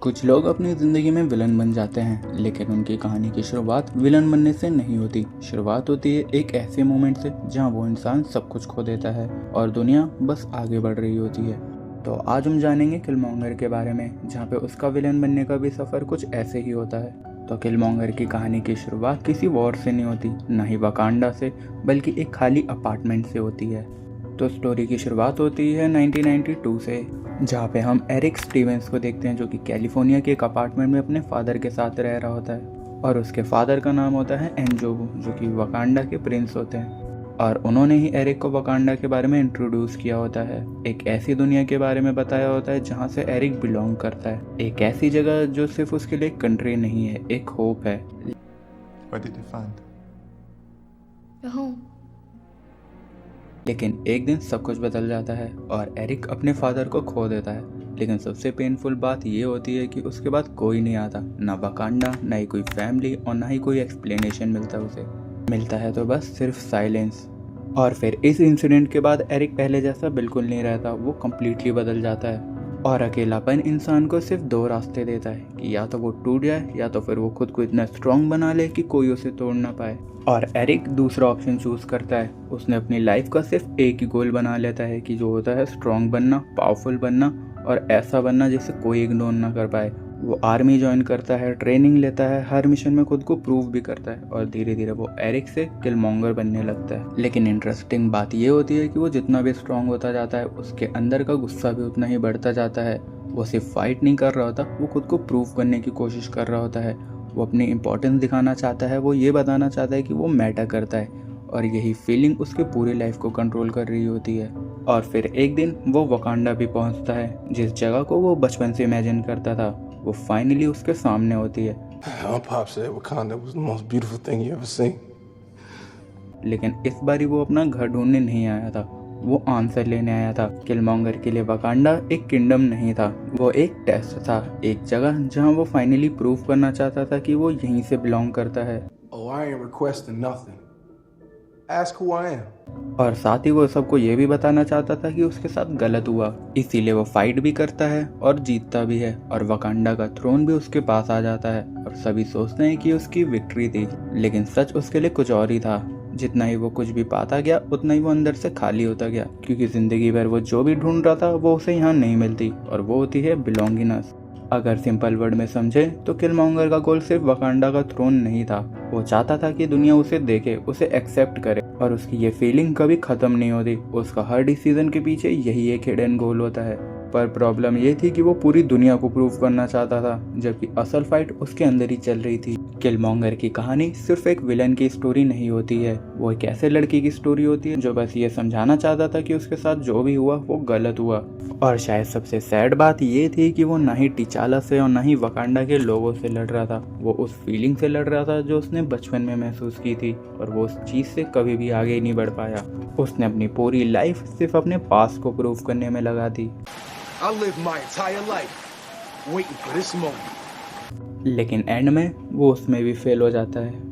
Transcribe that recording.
कुछ लोग अपनी ज़िंदगी में विलन बन जाते हैं, लेकिन उनकी कहानी की शुरुआत विलन बनने से नहीं होती। शुरुआत होती है एक ऐसे मोमेंट से जहां वो इंसान सब कुछ खो देता है और दुनिया बस आगे बढ़ रही होती है। तो आज हम जानेंगे किलमॉन्गर के बारे में, जहां पे उसका विलन बनने का भी सफ़र कुछ ऐसे ही होता है। तो किलमॉन्गर की कहानी की शुरुआत किसी वॉर से नहीं होती, ना ही वकांडा से, बल्कि एक खाली अपार्टमेंट से होती है। तो स्टोरी की शुरुआत होती है 1992 से, जहाँ पे हम एरिक स्टीवेंस को देखते हैं, जो कि कैलिफोर्निया के एक अपार्टमेंट में अपने फादर के साथ रह रहा होता है। और उसके फादर का नाम होता है एनजोबू, जो कि वकांडा के प्रिंस होते हैं। और उन्होंने ही एरिक को वकांडा के बारे में इंट्रोड्यूस किया होता है। एक ऐसी दुनिया के बारे में बताया होता है जहाँ से एरिक बिलोंग करता है। एक ऐसी जगह जो सिर्फ उसके लिए एक कंट्री नहीं है, एक होप है। What did you find? Your home. लेकिन एक दिन सब कुछ बदल जाता है और एरिक अपने फादर को खो देता है। लेकिन सबसे पेनफुल बात ये होती है कि उसके बाद कोई नहीं आता, ना वकांडा, ना ही कोई फैमिली और ना ही कोई एक्सप्लेनेशन मिलता उसे। मिलता है तो बस सिर्फ साइलेंस। और फिर इस इंसिडेंट के बाद एरिक पहले जैसा बिल्कुल नहीं रहता, वो कम्प्लीटली बदल जाता है। और अकेलापन इंसान को सिर्फ दो रास्ते देता है कि या तो वो टूट जाए या तो फिर वो खुद को इतना स्ट्रॉन्ग बना ले कि कोई उसे तोड़ ना पाए। और एरिक दूसरा ऑप्शन चूज करता है। उसने अपनी लाइफ का सिर्फ एक ही गोल बना लेता है कि जो होता है स्ट्रॉन्ग बनना, पावरफुल बनना और ऐसा बनना जिसे कोई इग्नोर ना कर पाए। वो आर्मी ज्वाइन करता है, ट्रेनिंग लेता है, हर मिशन में खुद को प्रूव भी करता है और धीरे धीरे वो एरिक से किलमॉन्गर बनने लगता है। लेकिन इंटरेस्टिंग बात ये होती है कि वो जितना भी स्ट्रांग होता जाता है, उसके अंदर का गुस्सा भी उतना ही बढ़ता जाता है। वो सिर्फ फाइट नहीं कर रहा होता, वो खुद को प्रूव करने की कोशिश कर रहा होता है। वो अपनी इम्पोर्टेंस दिखाना चाहता है, वो ये बताना चाहता है कि वो मैटर करता है। और यही फीलिंग उसके पूरी लाइफ को कंट्रोल कर रही होती है। और फिर एक दिन वो वकांडा भी पहुंचता है, जिस जगह को वो बचपन से इमेजिन करता था, वो फाइनली उसके सामने होती है। My pop said Wakanda was the most beautiful thing you ever seen. लेकिन इस बारी वो अपना घर ढूंढने नहीं आया था, वो आंसर लेने आया था। किलमॉन्गर के लिए वकांडा एक किंगडम नहीं था, वो एक टेस्ट था, एक जगह जहां वो फाइनली प्रूव करना चाहता था कि वो यहीं से बिलोंग करता है। Oh, I ain't requesting nothing. Ask who I am. और साथ ही वो सबको ये भी बताना चाहता था कि उसके साथ गलत हुआ, इसीलिए वो फाइट भी करता है और जीतता भी है। और वकांडा का थ्रोन भी उसके पास आ जाता है और सभी सोचते हैं कि उसकी विक्ट्री थी, लेकिन सच उसके लिए कुछ और ही था। जितना ही वो कुछ भी पाता गया, उतना ही वो अंदर से खाली होता गया, क्योंकि जिंदगी भर वो जो भी ढूंढ रहा था वो उसे यहाँ नहीं मिलती, और वो होती है बिलोंगिंगनेस। अगर सिंपल वर्ड में समझे तो किलमॉन्गर का गोल सिर्फ वकांडा का थ्रोन नहीं था, वो चाहता था कि दुनिया उसे देखे, उसे एक्सेप्ट करे, और उसकी ये फीलिंग कभी खत्म नहीं होती। उसका हर डिसीजन के पीछे यही एक हिडन गोल होता है। पर प्रॉब्लम ये थी कि वो पूरी दुनिया को प्रूव करना चाहता था, जबकि असल फाइट उसके अंदर ही चल रही थी। किलमॉन्गर की कहानी सिर्फ एक विलन की स्टोरी नहीं होती है, वो एक ऐसे लड़की की स्टोरी होती है जो बस ये समझाना चाहता था कि उसके साथ जो भी हुआ वो गलत हुआ। और शायद सबसे सैड बात ये थी कि वो ना ही टिचाला से और ना ही वकांडा के लोगों से लड़ रहा था, वो उस फीलिंग से लड़ रहा था जो उसने बचपन में महसूस की थी, और वो उस चीज़ से कभी भी आगे नहीं बढ़ पाया। उसने अपनी पूरी लाइफ सिर्फ अपने पास को प्रूव करने में लगा दी। I lived my entire life waiting for this moment. लेकिन एंड में वो उसमें भी फेल हो जाता है।